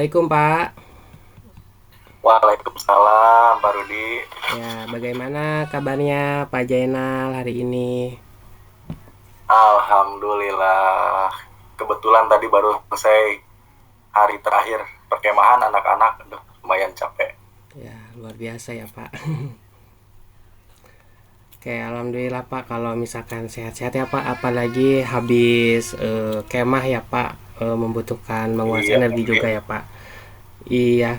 Assalamualaikum Pak. Waalaikumsalam, Pak Rudi. Ya, bagaimana kabarnya Pak Jainal hari ini? Alhamdulillah. Kebetulan tadi baru selesai hari terakhir perkemahan anak-anak. Aduh, lumayan capek. Ya, luar biasa ya Pak. Oke, alhamdulillah Pak. Kalau misalkan sehat-sehat ya Pak, apalagi habis kemah ya Pak, membutuhkan menguras Iya, energi juga mungkin. ya Pak. Iya.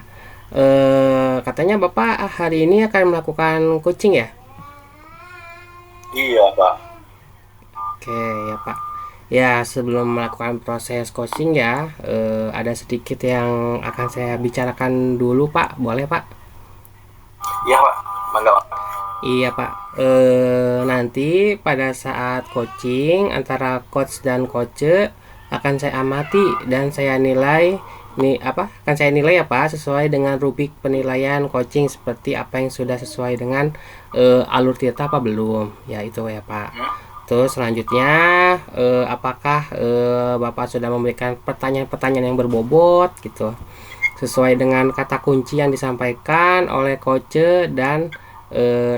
Katanya Bapak hari ini akan melakukan coaching ya? Iya, Pak. Oke ya Pak. Ya, sebelum melakukan proses coaching ya, ada sedikit yang akan saya bicarakan dulu Pak. Boleh Pak? Iya, Pak. Mangga, Pak. Iya Pak. Nanti pada saat coaching antara coach dan coach akan saya amati dan saya nilai nih apa? Akan saya nilai ya Pak sesuai dengan rubrik penilaian coaching seperti apa yang sudah sesuai dengan alur tirta apa belum. Ya itu ya Pak. Terus selanjutnya apakah Bapak sudah memberikan pertanyaan-pertanyaan yang berbobot gitu sesuai dengan kata kunci yang disampaikan oleh coach dan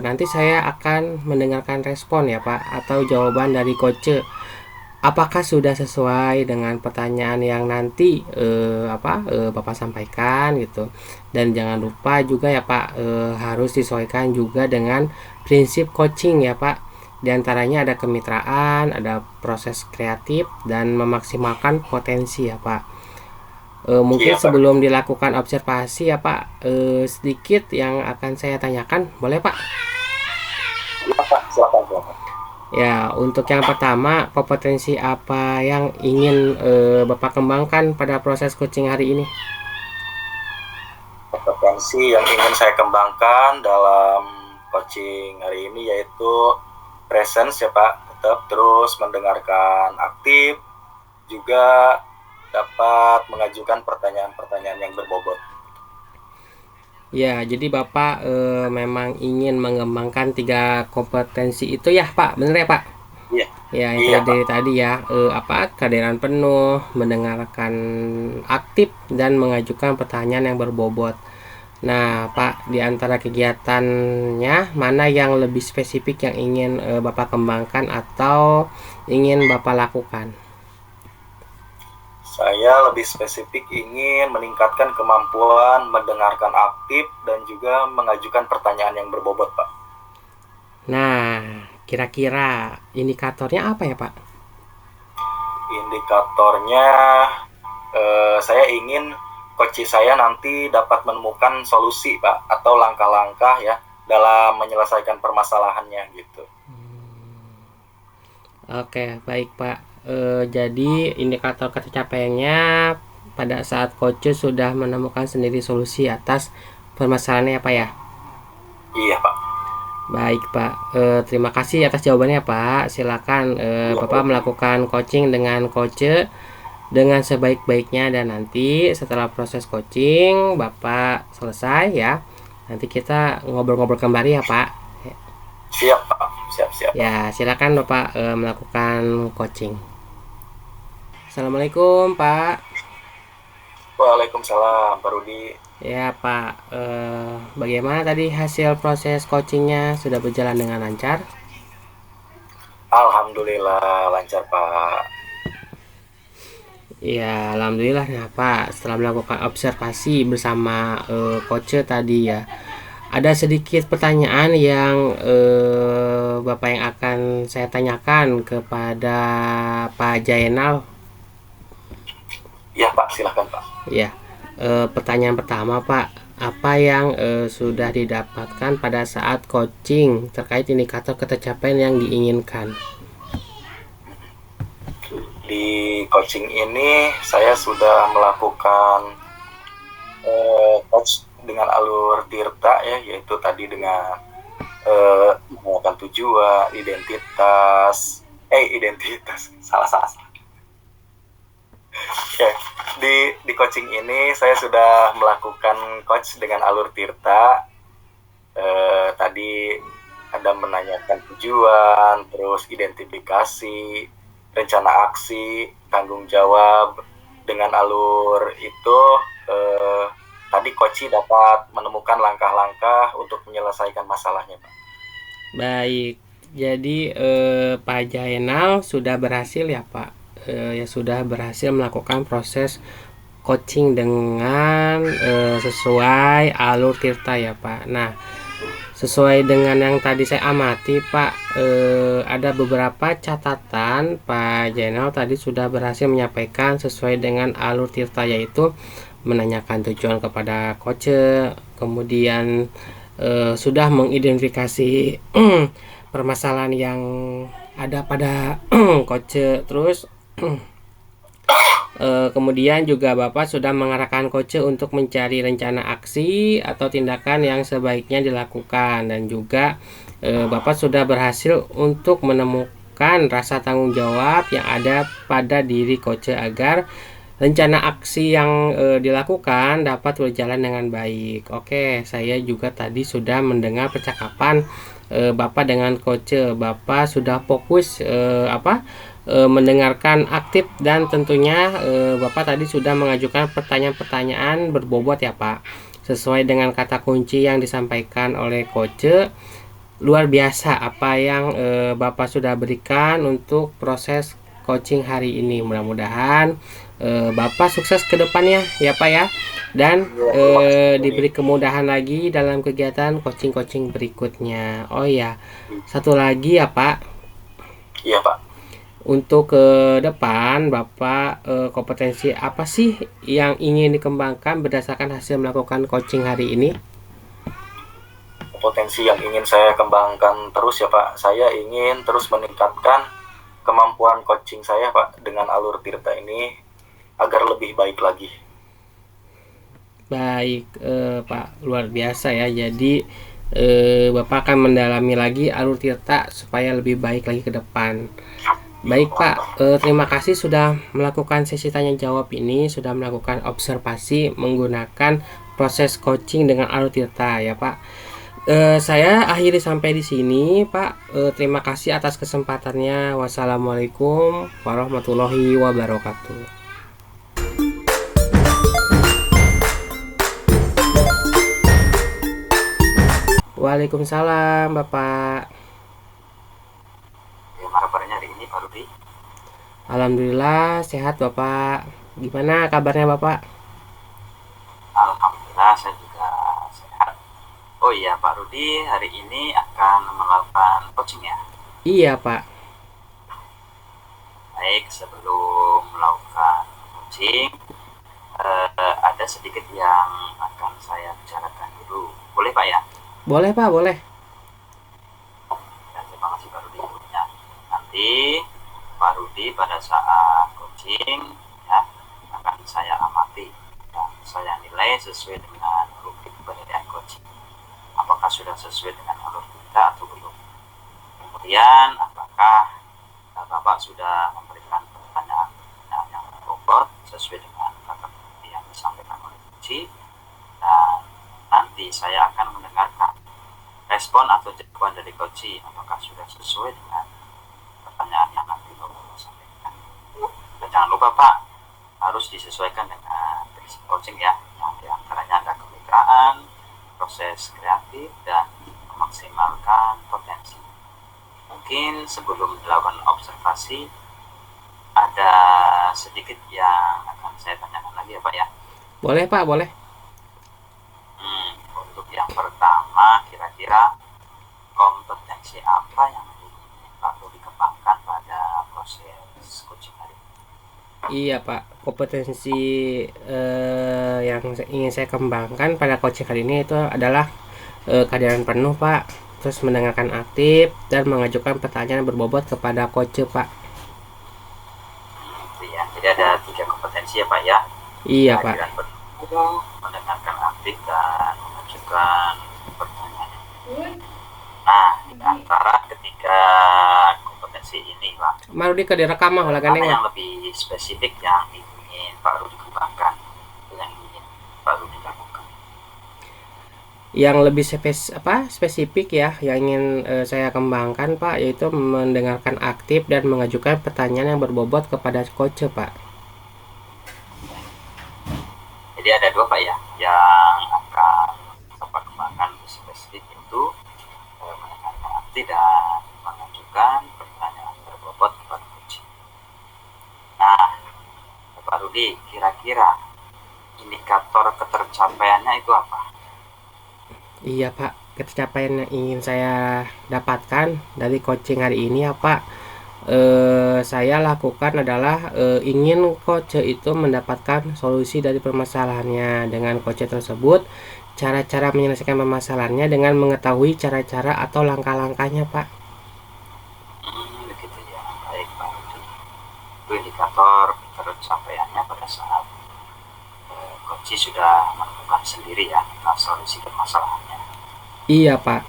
nanti saya akan mendengarkan respon ya Pak atau jawaban dari coach apakah sudah sesuai dengan pertanyaan yang nanti Bapak sampaikan gitu. Dan jangan lupa juga ya Pak harus disesuaikan juga dengan prinsip coaching ya Pak. Di antaranya ada kemitraan, ada proses kreatif dan memaksimalkan potensi ya Pak. Mungkin Iya, Pak. sebelum dilakukan observasi ya Pak, sedikit yang akan saya tanyakan, boleh Pak? Iya, Pak. Silakan, silakan. Ya, untuk yang pertama, kompetensi apa yang ingin Bapak kembangkan pada proses coaching hari ini? Kompetensi yang ingin saya kembangkan dalam coaching hari ini yaitu presence ya, Pak. Tetap terus mendengarkan aktif, juga dapat mengajukan pertanyaan-pertanyaan yang berbobot. Ya, jadi Bapak memang ingin mengembangkan tiga kompetensi itu ya Pak, bener ya Pak? Iya, Ya, yang iya, Pak. dari tadi ya, kehadiran penuh, mendengarkan aktif dan mengajukan pertanyaan yang berbobot. Nah, Pak, di antara kegiatannya mana yang lebih spesifik yang ingin Bapak kembangkan atau ingin Bapak lakukan? Saya lebih spesifik ingin meningkatkan kemampuan mendengarkan aktif dan juga mengajukan pertanyaan yang berbobot, Pak. Nah, kira-kira indikatornya apa ya, Pak? Indikatornya, saya ingin coach saya nanti dapat menemukan solusi, Pak, atau langkah-langkah ya dalam menyelesaikan permasalahannya gitu. Oke, baik, Pak. Jadi indikator tercapainya pada saat coach sudah menemukan sendiri solusi atas permasalahannya, Pak ya. Iya, Pak. Baik Pak, terima kasih atas jawabannya Pak. Silakan Iya, Bapak Pak. melakukan coaching dengan coach dengan sebaik-baiknya dan nanti setelah proses coaching Bapak selesai ya. Nanti kita ngobrol-ngobrol kembali ya Pak. Siap, Pak. Siap-siap, Pak. Ya, silakan Bapak melakukan coaching. Assalamualaikum Pak. Waalaikumsalam, Pak Rudi. Ya Pak, bagaimana tadi hasil proses coachingnya sudah berjalan dengan lancar? Alhamdulillah lancar, Pak. Ya, alhamdulillah ya Pak. Setelah melakukan observasi bersama coach tadi ya, ada sedikit pertanyaan yang Bapak yang akan saya tanyakan kepada Pak Jainal. Iya, Pak. Silahkan, Pak. Ya, pertanyaan pertama Pak, apa yang sudah didapatkan pada saat coaching terkait indikator ketercapaian yang diinginkan? Di coaching ini saya sudah melakukan coach dengan alur tirta ya, yaitu tadi dengan menggunakan tujuan, identitas, salah salah. Oke, di coaching ini saya sudah melakukan coach dengan alur tirta. Tadi ada menanyakan tujuan, terus identifikasi, rencana aksi, tanggung jawab. Dengan alur itu eh, tadi Koci dapat menemukan langkah-langkah untuk menyelesaikan masalahnya, Pak. Baik, jadi Pak Jainal sudah berhasil ya Pak, ya sudah berhasil melakukan proses coaching dengan sesuai alur Tirta ya Pak. Nah, sesuai dengan yang tadi saya amati Pak, ada beberapa catatan. Pak Jainal tadi sudah berhasil menyampaikan sesuai dengan alur Tirta, yaitu menanyakan tujuan kepada coach, kemudian sudah mengidentifikasi permasalahan yang ada pada coach, terus kemudian juga Bapak sudah mengarahkan coach untuk mencari rencana aksi atau tindakan yang sebaiknya dilakukan, dan juga Bapak sudah berhasil untuk menemukan rasa tanggung jawab yang ada pada diri coach agar rencana aksi yang dilakukan dapat berjalan dengan baik. Oke, saya juga tadi sudah mendengar percakapan Bapak dengan coach. Bapak sudah fokus mendengarkan aktif, dan tentunya Bapak tadi sudah mengajukan pertanyaan-pertanyaan berbobot ya Pak. Sesuai dengan kata kunci yang disampaikan oleh coach, luar biasa apa yang Bapak sudah berikan untuk proses coaching hari ini. Mudah-mudahan Bapak sukses ke depannya ya Pak ya, dan diberi kemudahan lagi dalam kegiatan coaching-coaching berikutnya. Oh ya, satu lagi ya Pak, Iya, Pak. untuk ke depan Bapak kompetensi apa sih yang ingin dikembangkan berdasarkan hasil melakukan coaching hari ini? Potensi yang ingin saya kembangkan terus ya Pak. Saya ingin terus meningkatkan kemampuan coaching saya Pak dengan alur Tirta ini agar lebih baik lagi. Baik Pak, luar biasa ya. Jadi Bapak akan mendalami lagi alur Tirta supaya lebih baik lagi ke depan. Baik Pak, terima kasih sudah melakukan sesi tanya jawab ini, sudah melakukan observasi menggunakan proses coaching dengan alur Tirta ya Pak. Saya akhiri sampai di sini Pak. Terima kasih atas kesempatannya. Wassalamualaikum warahmatullahi wabarakatuh. Waalaikumsalam Bapak. Gimana kabarnya hari ini Pak Rudi? Alhamdulillah sehat Bapak. Gimana kabarnya Bapak? Alhamdulillah saya juga sehat. Oh iya Pak Rudi, hari ini akan melakukan coaching ya? Iya Pak. Baik, sebelum melakukan coaching, ada sedikit yang akan saya bicarakan dulu. Boleh Pak ya? Boleh Pak, boleh. Ya, terima kasih Pak Rudi. Ya, nanti Pak Rudi pada saat coaching ya akan saya amati dan saya nilai sesuai dengan rubrik penilaian coaching. Apakah sudah sesuai dengan alur kita atau belum? Kemudian apakah Bapak sudah memberikan pertanyaan yang bobot sesuai dengan kata yang disampaikan oleh coach, dan nanti saya akan mendengarkan respon atau jawaban dari coach apakah sudah sesuai dengan pertanyaan yang nanti Bapak sampaikan. Dan jangan lupa Pak, harus disesuaikan dengan prinsip coaching ya, yang diantaranya ada kemitraan, proses kreatif, dan memaksimalkan potensi. Mungkin sebelum dilakukan observasi, ada sedikit yang akan saya tanyakan lagi ya Pak ya. Boleh Pak, boleh. Untuk yang pertama, kira-kira kompetensi apa yang perlu dikembangkan pada proses coaching hari ini? Iya Pak, kompetensi yang ingin saya kembangkan pada coaching kali ini itu adalah kehadiran penuh Pak, terus mendengarkan aktif dan mengajukan pertanyaan berbobot kepada coach Pak. Ya, jadi ada 3 kompetensi ya Pak ya. Iya Pak. Kehadiran penuh, mendengarkan aktif, dan mengajukan pertanyaan. Nah, di antara ketiga kompetensi ini Pak, Marudi ke direkam mah lah mana gandeng yang Pak. lebih spesifik yang ingin Pak Rudi kembangkan, yang ingin Pak Rudi lakukan? Yang lebih spesifik ya yang ingin saya kembangkan Pak, yaitu mendengarkan aktif dan mengajukan pertanyaan yang berbobot kepada coach Pak. Jadi ada dua Pak ya, yang akan Bapak kembangkan spesifik itu menekankan arti dan mengajukan pertanyaan berbobot kepada coach. Nah, Pak Rudi, kira-kira indikator ketercapaiannya itu apa? Iya Pak, pencapaian yang ingin saya dapatkan dari coaching hari ini ya Pak, saya lakukan adalah ingin coach itu mendapatkan solusi dari permasalahannya. Dengan coach tersebut, cara-cara menyelesaikan permasalahannya dengan mengetahui cara-cara atau langkah-langkahnya Pak. Begitu ya, baik Pak Rudi. Itu indikator ketercapaiannya pada saat coach sudah menemukan sendiri ya solusi permasalahannya. Iya Pak.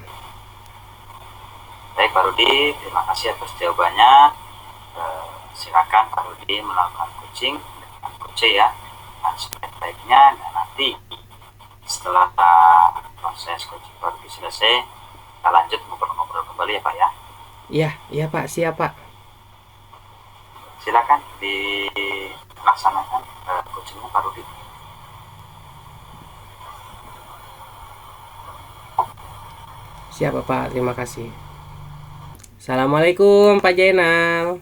Baik Pak Rudi, terima kasih atas jawabannya. Silakan Pak Rudi melakukan coaching dengan coach ya. Dan sebaik-baiknya dan nanti setelah proses coaching Pak Rudi selesai, kita lanjut ngobrol-ngobrol kembali ya Pak ya. Iya Pak, siap Pak. Silakan dilaksanakan coachingnya Pak Rudi. Siap Pak, terima kasih. Assalamualaikum Pak Jainal.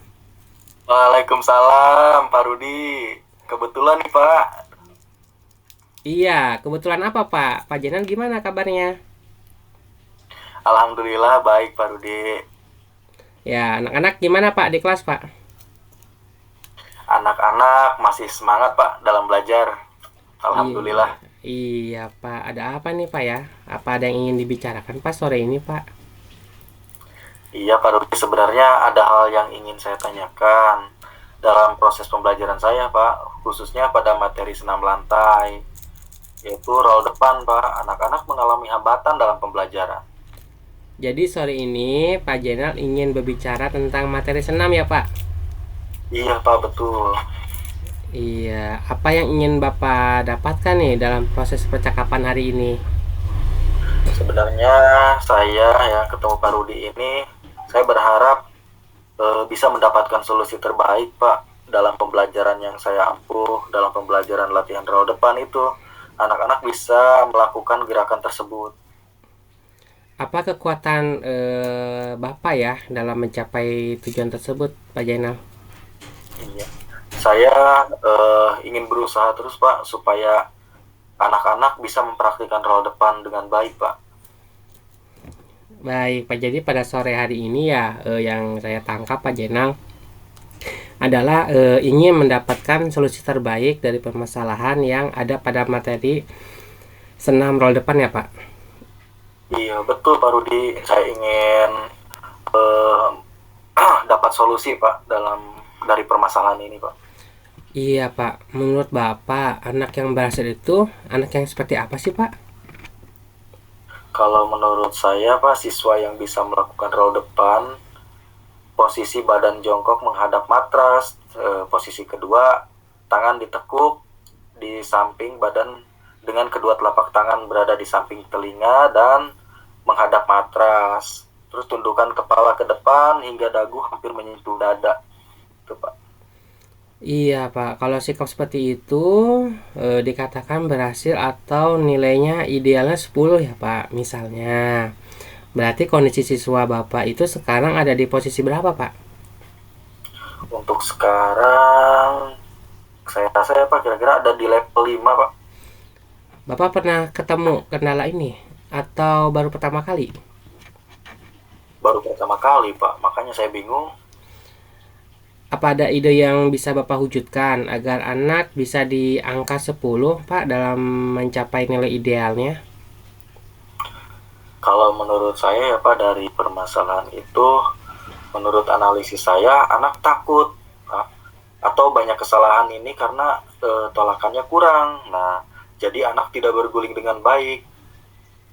Waalaikumsalam Pak Rudi. Kebetulan nih Pak. Iya, kebetulan apa Pak? Pak Jainal gimana kabarnya? Alhamdulillah baik Pak Rudi. Ya, anak-anak gimana Pak di kelas Pak? Anak-anak masih semangat Pak dalam belajar. Alhamdulillah. Iya Pak, ada apa nih Pak ya? Apa ada yang ingin dibicarakan Pak sore ini Pak? Iya Pak Rudi, sebenarnya ada hal yang ingin saya tanyakan dalam proses pembelajaran saya Pak, khususnya pada materi senam lantai, yaitu roll depan Pak. Anak-anak mengalami hambatan dalam pembelajaran. Jadi sore ini Pak Jainal ingin berbicara tentang materi senam ya Pak? Iya Pak, betul. Iya, apa yang ingin Bapak dapatkan nih dalam proses percakapan hari ini? Sebenarnya saya ya ketemu Pak Rudi ini, saya berharap bisa mendapatkan solusi terbaik Pak dalam pembelajaran yang saya ampuh, dalam pembelajaran latihan roll depan itu. Anak-anak bisa melakukan gerakan tersebut. Apa kekuatan Bapak ya dalam mencapai tujuan tersebut Pak Jainal? Iya. Saya ingin berusaha terus Pak supaya anak-anak bisa mempraktikkan roll depan dengan baik Pak. Baik Pak, jadi pada sore hari ini ya yang saya tangkap Pak Jainal adalah ingin mendapatkan solusi terbaik dari permasalahan yang ada pada materi senam roll depan ya Pak. Iya betul Pak Rudi, saya ingin dapat solusi Pak dari permasalahan ini Pak. Iya Pak, menurut Bapak anak yang berhasil itu anak yang seperti apa sih Pak? Kalau menurut saya Pak, siswa yang bisa melakukan roll depan, posisi badan jongkok menghadap matras, posisi kedua tangan ditekuk di samping badan dengan kedua telapak tangan berada di samping telinga dan menghadap matras. Terus tundukkan kepala ke depan hingga dagu hampir menyentuh dada. Itu Pak. Iya Pak, kalau sikap seperti itu dikatakan berhasil atau nilainya idealnya 10 ya Pak misalnya. Berarti kondisi siswa Bapak itu sekarang ada di posisi berapa Pak? Untuk sekarang saya rasa ya Pak kira-kira ada di level 5 Pak. Bapak pernah ketemu kendala ini atau baru pertama kali? Baru pertama kali Pak, makanya saya bingung. Apa ada ide yang bisa Bapak wujudkan agar anak bisa di angka 10 Pak dalam mencapai nilai idealnya? Kalau menurut saya ya Pak, dari permasalahan itu, menurut analisis saya, anak takut Pak, atau banyak kesalahan ini karena tolakannya kurang. Nah, jadi anak tidak berguling dengan baik.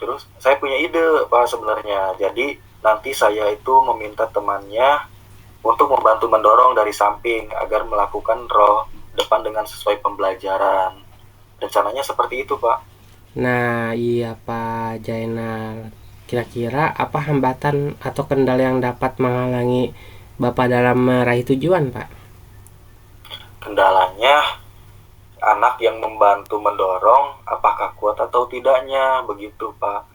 Terus saya punya ide Pak sebenarnya. Jadi nanti saya itu meminta temannya untuk membantu mendorong dari samping agar melakukan roll depan dengan sesuai pembelajaran. Rencananya seperti itu Pak. Nah, iya Pak Jainal. Kira-kira apa hambatan atau kendala yang dapat menghalangi Bapak dalam meraih tujuan, Pak? Kendalanya anak yang membantu mendorong apakah kuat atau tidaknya, begitu Pak.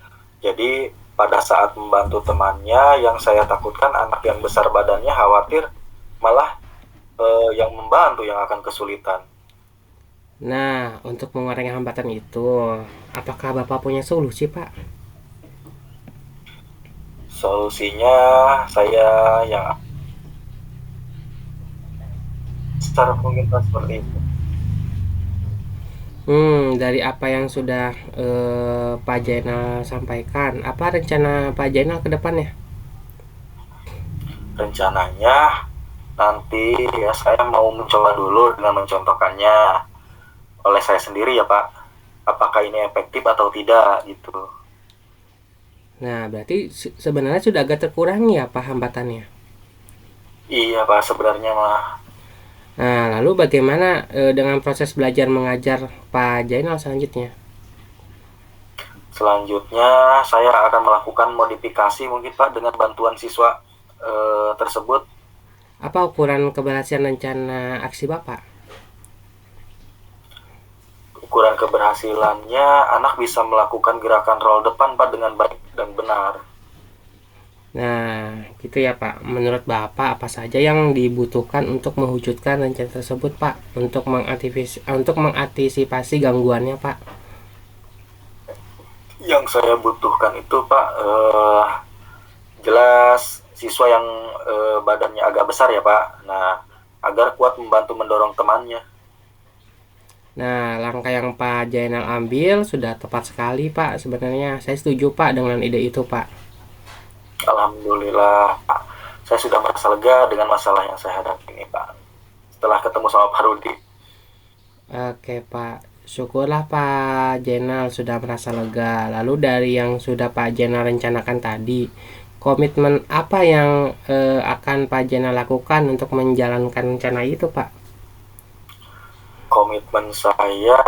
Jadi pada saat membantu temannya, yang saya takutkan anak yang besar badannya khawatir malah yang membantu yang akan kesulitan. Nah, untuk mengurangi hambatan itu, apakah Bapak punya solusi, Pak? Solusinya saya yang secara mungkin seperti itu. Dari apa yang sudah Pak Jainal sampaikan, apa rencana Pak Jainal ke depannya? Rencananya nanti ya saya mau mencoba dulu dengan mencontohkannya oleh saya sendiri ya Pak. Apakah ini efektif atau tidak gitu. Nah, berarti sebenarnya sudah agak terkurangi ya Pak hambatannya. Iya Pak, sebenarnya mah. Nah, lalu bagaimana dengan proses belajar mengajar Pak Jainal selanjutnya? Selanjutnya saya akan melakukan modifikasi mungkin Pak dengan bantuan siswa tersebut. Apa ukuran keberhasilan rencana aksi Bapak? Ukuran keberhasilannya anak bisa melakukan gerakan roll depan Pak dengan baik dan benar. Nah, gitu ya Pak. Menurut Bapak apa saja yang dibutuhkan untuk mewujudkan rencana tersebut Pak? Untuk mengantisipasi gangguannya Pak? Yang saya butuhkan itu Pak jelas siswa yang badannya agak besar ya Pak. Nah, agar kuat membantu mendorong temannya. Nah, langkah yang Pak Jainal ambil sudah tepat sekali Pak. Sebenarnya saya setuju Pak dengan ide itu Pak. Alhamdulillah Pak, saya sudah merasa lega dengan masalah yang saya hadapi ini Pak. Setelah ketemu sama Pak Rudi. Oke Pak, syukurlah Pak Jainal sudah merasa lega. Lalu dari yang sudah Pak Jainal rencanakan tadi, komitmen apa yang akan Pak Jainal lakukan untuk menjalankan rencana itu Pak? Komitmen saya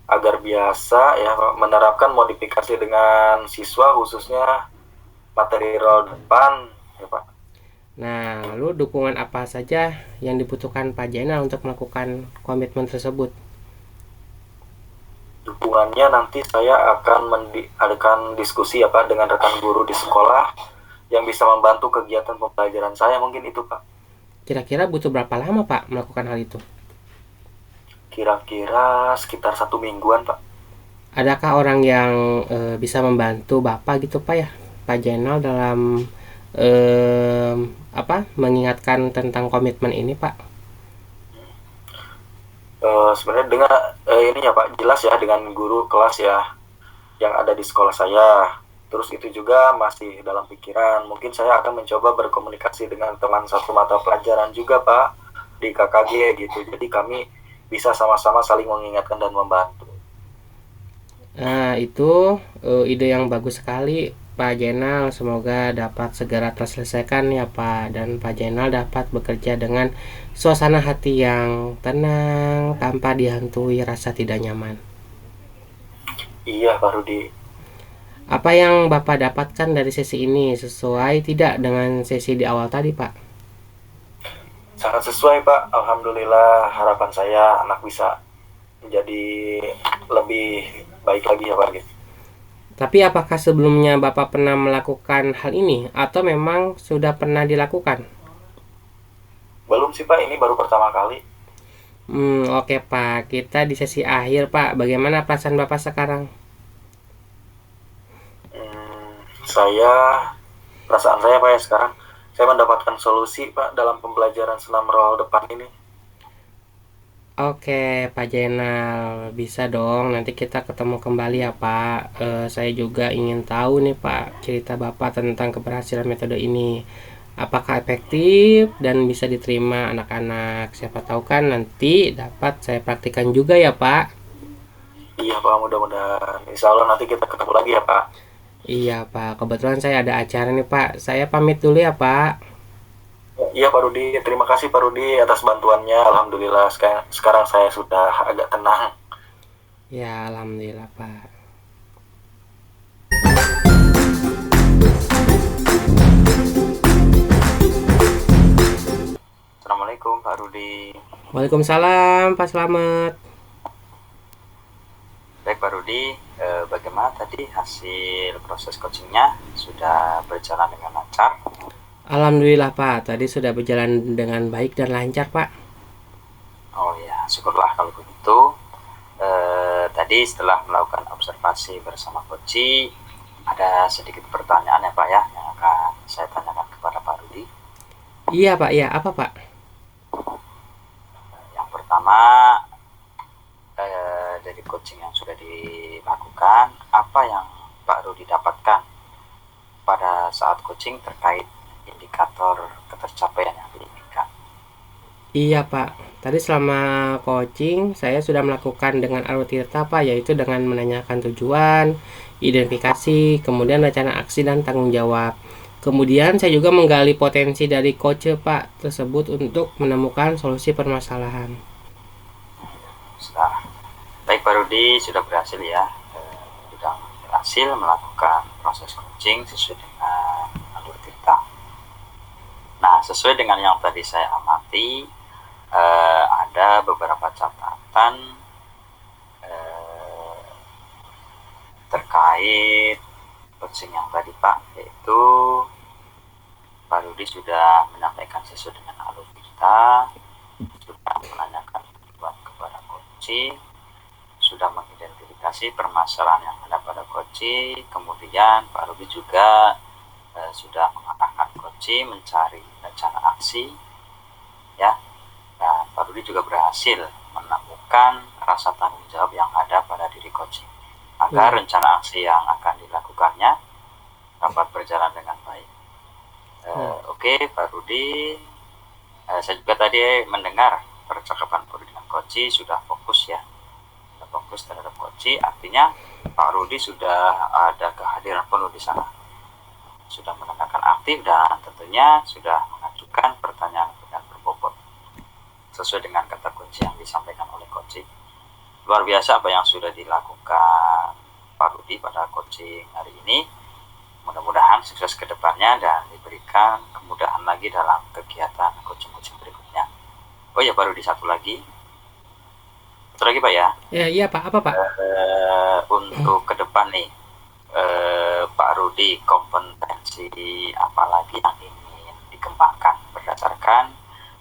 agar biasa ya menerapkan modifikasi dengan siswa khususnya materi roll depan ya Pak. Nah, lalu dukungan apa saja yang dibutuhkan Pak Jainal untuk melakukan komitmen tersebut? Dukungannya nanti saya akan diskusi ya Pak dengan rekan guru di sekolah yang bisa membantu kegiatan pembelajaran saya, mungkin itu Pak. Kira-kira butuh berapa lama Pak melakukan hal itu? Kira-kira sekitar 1 mingguan Pak. Adakah orang yang bisa membantu Bapak gitu Pak ya, Pak Jainal dalam mengingatkan tentang komitmen ini Pak? Sebenarnya dengan ini ya Pak, jelas ya dengan guru kelas ya yang ada di sekolah saya. Terus itu juga masih dalam pikiran. Mungkin saya akan mencoba berkomunikasi dengan teman satu mata pelajaran juga Pak di KKG gitu. Jadi kami bisa sama-sama saling mengingatkan dan membantu. Nah, itu ide yang bagus sekali Pak Jainal. Semoga dapat segera terselesaikan ya Pak, dan Pak Jainal dapat bekerja dengan suasana hati yang tenang tanpa dihantui rasa tidak nyaman. Iya Pak Rudi. Apa yang Bapak dapatkan dari sesi ini sesuai tidak dengan sesi di awal tadi Pak? Sangat sesuai Pak. Alhamdulillah, harapan saya anak bisa menjadi lebih baik lagi ya Pak. Tapi apakah sebelumnya Bapak pernah melakukan hal ini atau memang sudah pernah dilakukan? Belum sih Pak, ini baru pertama kali. Oke Pak, kita di sesi akhir Pak. Bagaimana perasaan Bapak sekarang? Perasaan saya Pak ya sekarang, saya mendapatkan solusi Pak dalam pembelajaran senam roll depan ini. Oke Pak Jainal, bisa dong nanti kita ketemu kembali ya Pak. Saya juga ingin tahu nih Pak cerita Bapak tentang keberhasilan metode ini. Apakah efektif dan bisa diterima anak-anak? Siapa tahu kan nanti dapat saya praktikkan juga ya Pak. Iya Pak, mudah-mudahan. Insya Allah nanti kita ketemu lagi ya Pak. Iya Pak, kebetulan saya ada acara nih Pak. Saya pamit dulu ya Pak. Iya Pak Rudi, terima kasih Pak Rudi atas bantuannya. Alhamdulillah sekarang saya sudah agak tenang. Ya, alhamdulillah Pak. Assalamualaikum Pak Rudi. Waalaikumsalam Pak Slamet. Baik Pak Rudi, bagaimana tadi hasil proses coachingnya? Sudah berjalan dengan lancar? Alhamdulillah Pak, tadi sudah berjalan dengan baik dan lancar Pak. Oh ya, syukurlah kalau begitu. Tadi setelah melakukan observasi bersama coach, ada sedikit pertanyaan ya Pak ya, yang akan saya tanyakan kepada Pak Rudi. Iya Pak, iya apa Pak? Yang pertama, dari coaching yang sudah dilakukan, apa yang Pak Rudi dapatkan pada saat coaching terkait indikator ketercapaian yang diinginkan? Iya Pak, tadi selama coaching saya sudah melakukan dengan Alutirta Pak, yaitu dengan menanyakan tujuan, identifikasi, kemudian rencana aksi dan tanggung jawab. Kemudian saya juga menggali potensi dari coach Pak tersebut untuk menemukan solusi permasalahan. Baik Pak Rudi, sudah berhasil ya, sudah berhasil melakukan proses coaching sesuai dengan alur Tirta. Nah, sesuai dengan yang tadi saya amati, ada beberapa catatan terkait coaching yang tadi Pak, yaitu Pak Rudi sudah menyampaikan sesuai dengan alur Tirta, sudah menanyakan tujuan kepada coaching, sudah mengidentifikasi permasalahan yang ada pada coaching, kemudian Pak Rudi juga sudah mengarahkan coaching mencari rencana aksi, ya. Dan Pak Rudi juga berhasil menemukan rasa tanggung jawab yang ada pada diri coaching agar rencana aksi yang akan dilakukannya dapat berjalan dengan baik. Oke, Pak Rudi, saya juga tadi mendengar percakapan Pak Rudi dengan coaching sudah fokus ya, sudah fokus terhadap coaching, artinya Pak Rudi sudah ada kehadiran penuh di sana, sudah menandakan aktif dan tentunya sudah mengajukan pertanyaan-pertanyaan berbobot sesuai dengan kata kunci yang disampaikan oleh coaching. Luar biasa apa yang sudah dilakukan Pak Rudi pada coaching hari ini. Mudah-mudahan sukses ke depannya dan diberikan kemudahan lagi dalam kegiatan coaching-coaching berikutnya. Oh ya Pak Rudi, satu lagi Pak ya. Iya Pak, apa Pak? Untuk ke depan nih, Pak Rudi, kompetensi apa lagi yang ingin dikembangkan berdasarkan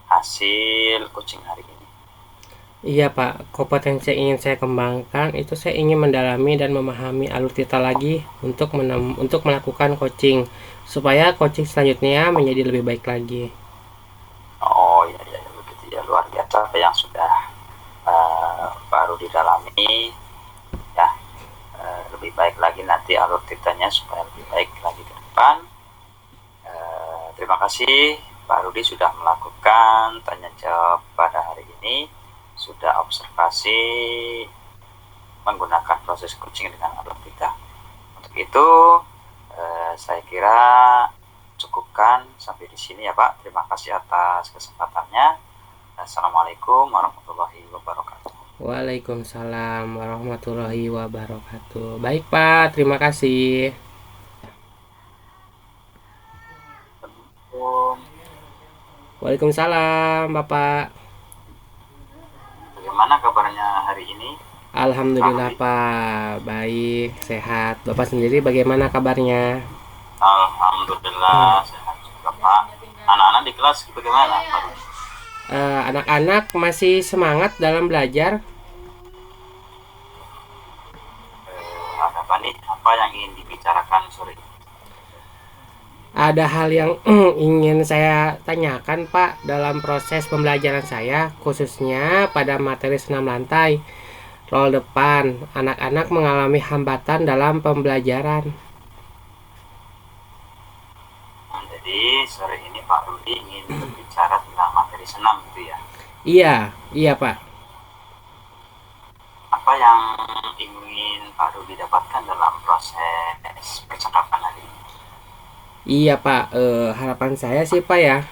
hasil coaching hari ini? Iya Pak, kompetensi yang ingin saya kembangkan itu saya ingin mendalami dan memahami Alutirta lagi untuk melakukan coaching supaya coaching selanjutnya menjadi lebih baik lagi. Oh ya begitu ya, luar biasa apa yang sudah baru didalami ya. Lebih baik lagi nanti alur ceritanya supaya lebih baik lagi ke depan. Terima kasih Pak Rudi sudah melakukan tanya jawab pada hari ini, sudah observasi menggunakan proses coaching dengan alur kita. Untuk itu saya kira cukupkan sampai di sini ya Pak. Terima kasih atas kesempatannya. Assalamualaikum warahmatullahi wabarakatuh. Waalaikumsalam warahmatullahi wabarakatuh. Baik Pak, terima kasih. Waalaikumsalam Bapak. Bagaimana kabarnya hari ini? Alhamdulillah Pak, baik, sehat. Bapak sendiri bagaimana kabarnya? Alhamdulillah sehat juga Pak. Anak-anak di kelas bagaimana Pak? Anak-anak masih semangat dalam belajar. Ada apa nih? Apa yang ingin dibicarakan sore ini? Ada hal yang ingin saya tanyakan Pak dalam proses pembelajaran saya, khususnya pada materi senam lantai roll depan. Anak-anak mengalami hambatan dalam pembelajaran. Jadi sore ini Pak Rudi ingin berbicara tentang materi senam gitu ya? Iya Pak. Apa yang ingin Pak Rudi dapatkan dalam proses percakapan hari ini? Iya Pak, harapan saya sih Pak ya,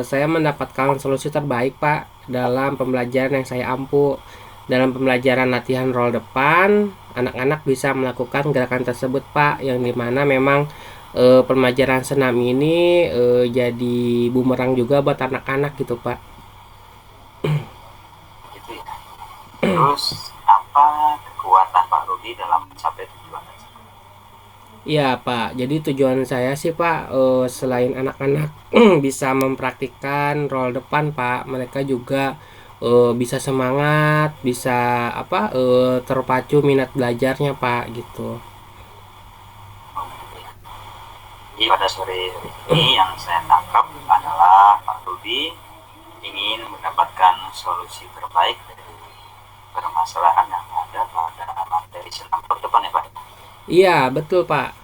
saya mendapatkan solusi terbaik Pak dalam pembelajaran yang saya ampu. Dalam pembelajaran latihan roll depan, anak-anak bisa melakukan gerakan tersebut Pak, yang dimana memang pembelajaran senam ini jadi bumerang juga buat anak-anak gitu Pak. Terus apa kekuatan Pak Rudi dalam mencapai tujuan tersebut? Iya Pak, jadi tujuan saya sih Pak, selain anak-anak bisa mempraktikkan role depan Pak, mereka juga bisa semangat, bisa apa, terpacu minat belajarnya Pak gitu. Jadi pada sore ini yang saya tangkap adalah Pak Rudi ingin mendapatkan solusi terbaik dari permasalahan yang ada pada materi senam depan ya Pak. Iya betul Pak.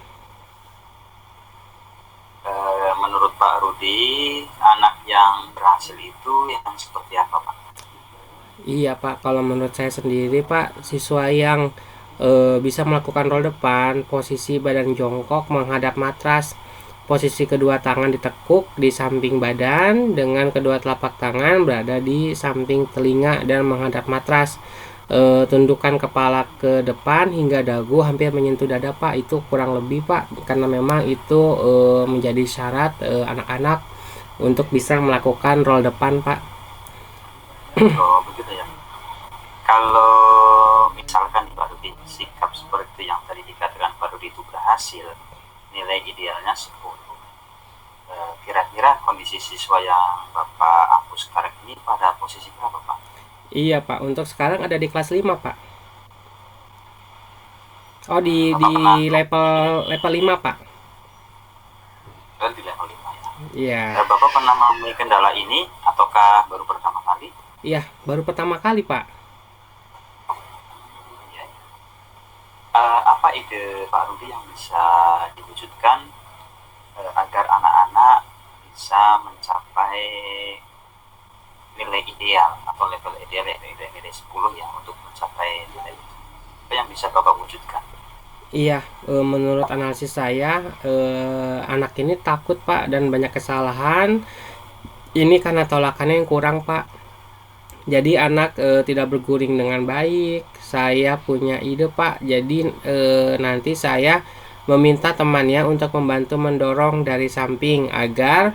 Menurut Pak Rudi, anak yang berhasil itu yang seperti apa Pak? Iya Pak, kalau menurut saya sendiri Pak, siswa yang bisa melakukan role depan, posisi badan jongkok menghadap matras, posisi kedua tangan ditekuk di samping badan dengan kedua telapak tangan berada di samping telinga dan menghadap matras. Tundukan kepala ke depan hingga dagu hampir menyentuh dada Pak, itu kurang lebih Pak, karena memang itu menjadi syarat anak-anak untuk bisa melakukan role depan Pak. Oh begitu ya. Kalau misalkan Pak Rudi sikap seperti yang tadi dikatakan Pak Rudi itu berhasil, nilai idealnya 10. Kira-kira kondisi siswa yang Bapak hapus sekarang ini pada posisi berapa Pak? Iya Pak, untuk sekarang ada di kelas 5 Pak. Oh Bapak di pernah level 5 Pak. di level 5 ya. Iya. Bapak pernah menemui kendala ini ataukah baru pertama kali? Iya, baru pertama kali Pak. Ya. Apa ide Pak Rudi yang bisa diwujudkan agar anak-anak bisa mencapai nilai ideal atau level ideal yaitu nilai 10 ya untuk mencapai nilai itu? Apa yang bisa Bapak wujudkan? Iya, menurut analisis saya, anak ini takut Pak dan banyak kesalahan. Ini karena tolakannya yang kurang Pak. Jadi anak tidak berguring dengan baik. Saya punya ide Pak. Jadi nanti saya meminta temannya untuk membantu mendorong dari samping agar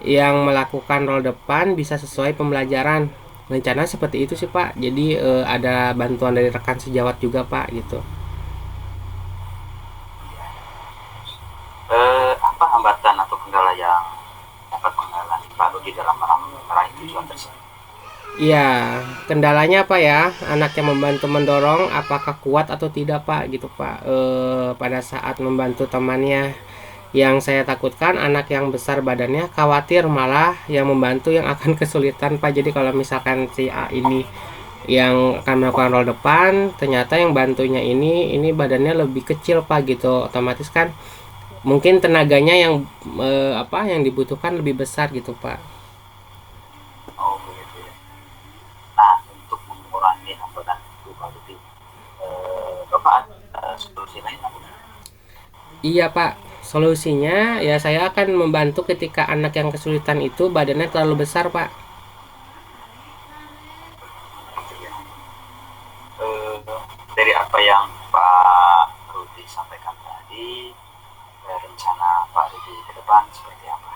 yang melakukan role depan bisa sesuai pembelajaran. Rencana seperti itu sih Pak. Jadi ada bantuan dari rekan sejawat juga Pak gitu. Apa hambatan atau kendala yang dapat menghalangi Pak Rudi dalam meraih tujuan tersebut? Iya, kendalanya apa ya? Anak yang membantu mendorong apakah kuat atau tidak Pak gitu Pak. Pada saat membantu temannya, yang saya takutkan anak yang besar badannya khawatir malah yang membantu yang akan kesulitan Pak. Jadi kalau misalkan si A ini yang akan melakukan role depan, ternyata yang bantunya ini badannya lebih kecil Pak gitu, otomatis kan mungkin tenaganya yang yang dibutuhkan lebih besar gitu Pak. Oh begitu ya. Nah untuk mengurangi hambatan itu Pak Rudi, Bapak ada solusi lain apa? Iya Pak, solusinya ya saya akan membantu ketika anak yang kesulitan itu badannya terlalu besar Pak. Dari apa yang Pak Rudi sampaikan tadi, rencana Pak Rudi ke depan seperti apa?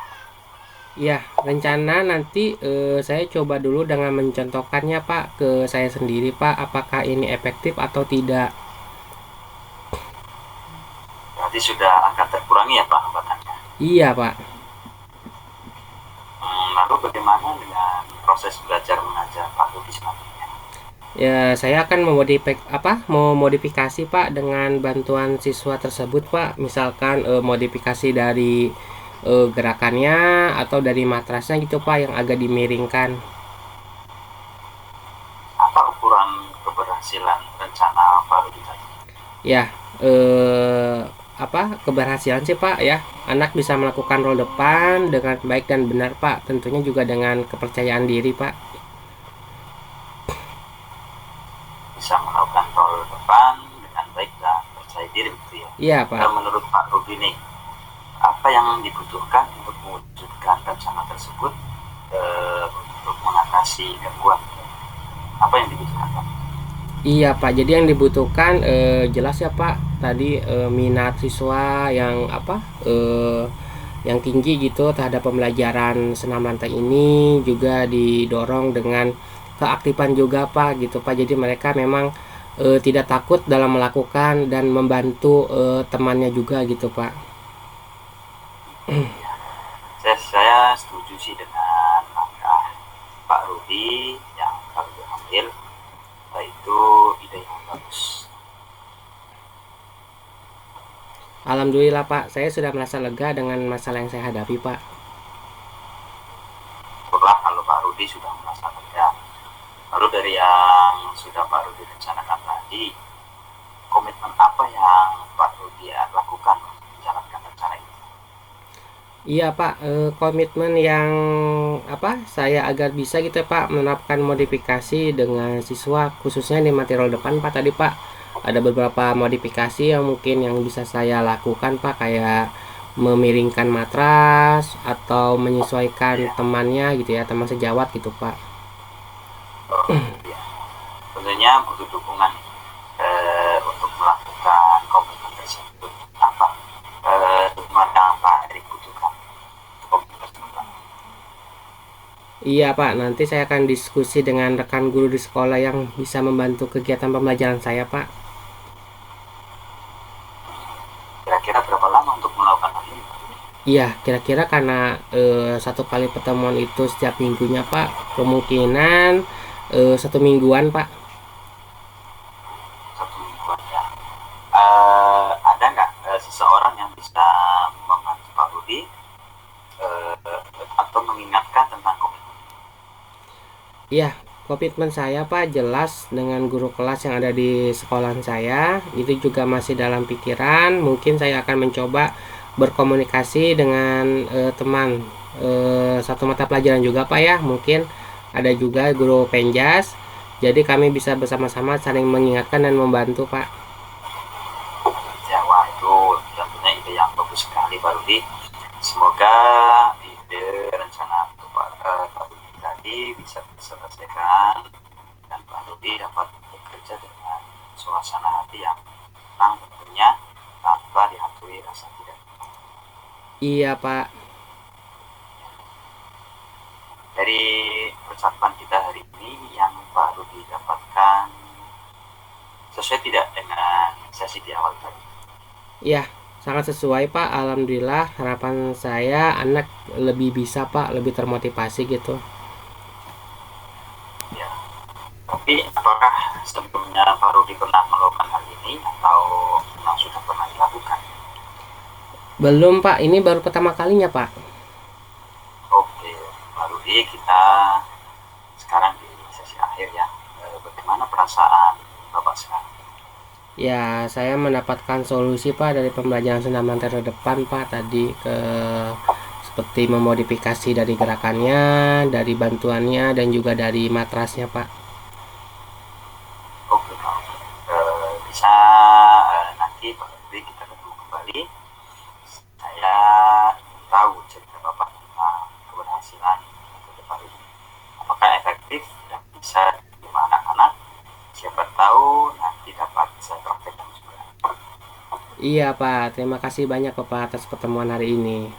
Ya, rencana nanti saya coba dulu dengan mencontohkannya Pak ke saya sendiri Pak, apakah ini efektif atau tidak. Berarti sudah akan terkurangi ya Pak hambatannya. Iya Pak. Lalu bagaimana dengan proses belajar mengajar Pak Rudi selanjutnya? Ya, saya akan memodifikasi Pak dengan bantuan siswa tersebut Pak. Misalkan modifikasi dari gerakannya atau dari matrasnya gitu Pak yang agak dimiringkan. Apa ukuran keberhasilan rencana Pak Rudi tadi? Ya, keberhasilan sih Pak ya. Anak bisa melakukan role depan dengan baik dan benar Pak. Tentunya juga dengan kepercayaan diri Pak. Bisa melakukan role depan dengan baik dan percaya diri gitu ya. Iya Pak. Menurut Pak Rudi nih, apa yang dibutuhkan untuk mewujudkan rencana tersebut untuk mengatasi gangguan? Apa yang dibutuhkan Pak? Iya Pak, jadi yang dibutuhkan jelas ya Pak. Tadi minat siswa yang yang tinggi gitu terhadap pembelajaran senam lantai ini juga didorong dengan keaktifan juga Pak gitu Pak. Jadi mereka memang tidak takut dalam melakukan dan membantu temannya juga gitu Pak. Saya setuju sih dengan langkah Pak Rudi yang baru diambil, itu ide yang bagus. Alhamdulillah Pak, saya sudah merasa lega dengan masalah yang saya hadapi Pak. Syukurlah kalau Pak Rudi sudah merasa lega. Lalu dari yang sudah Pak Rudi rencanakan tadi, komitmen apa yang Pak Rudi lakukan untuk menjalankan rencana ini? Iya Pak, komitmen yang saya agar bisa gitu ya Pak menerapkan modifikasi dengan siswa khususnya di material depan Pak tadi Pak. Ada beberapa modifikasi yang mungkin yang bisa saya lakukan Pak, kayak memiringkan matras atau menyesuaikan temannya gitu ya, teman sejawat gitu Pak. Ya, tentunya butuh dukungan untuk melakukan komitmen tersebut. Apa dukungan yang Pak Erik butuhkan untuk komitmen tersebut? Iya Pak, nanti saya akan diskusi dengan rekan guru di sekolah yang bisa membantu kegiatan pembelajaran saya Pak. Kira-kira berapa lama untuk melakukan hal ini? Iya, kira-kira karena satu kali pertemuan itu setiap minggunya Pak, kemungkinan 1 mingguan Pak. 1 mingguan ya. Ada nggak seseorang yang bisa membantu Pak Rudi atau mengingatkan tentang komitmen? Iya, komitmen saya Pak jelas dengan guru kelas yang ada di sekolah saya. Itu juga masih dalam pikiran. Mungkin saya akan mencoba berkomunikasi dengan teman satu mata pelajaran juga Pak ya. Mungkin ada juga guru penjas. Jadi kami bisa bersama-sama saling mengingatkan dan membantu Pak. Ya, wah itu tentunya ide yang bagus sekali Pak Rudi. Semoga ide rencana untuk Pak Rudi tadi bisa diselesaikan dan Pak Rudi dapat bekerja dengan suasana hati yang tenang tentunya, tanpa dihantui rasa tidak. Iya Pak. Dari percakapan kita hari ini yang Pak Rudi dapatkan sesuai tidak dengan sesi di awal tadi? Iya, sangat sesuai Pak. Alhamdulillah, harapan saya anak lebih bisa Pak, lebih termotivasi gitu. Ya. Tapi apakah sebelumnya Pak Rudi pernah melakukan hal ini atau memang sudah pernah dilakukan? Belum Pak, ini baru pertama kalinya Pak. Oke, Pak Rudi, kita sekarang di sesi akhir ya. Bagaimana perasaan Bapak sekarang? Ya, saya mendapatkan solusi Pak dari pembelajaran senda material depan Pak tadi, seperti memodifikasi dari gerakannya, dari bantuannya, dan juga dari matrasnya Pak. Oke, Pak. Bisa nanti Pak Rudi kita ketemu kembali. Saya ingin tahu cerita Bapak tentang keberhasilan metode Pak Rudi. Apakah efektif dan bisa diterima anak-anak? Siapa tahu nanti dapat saya praktekkan juga. Iya Pak, terima kasih banyak Bapak atas pertemuan hari ini.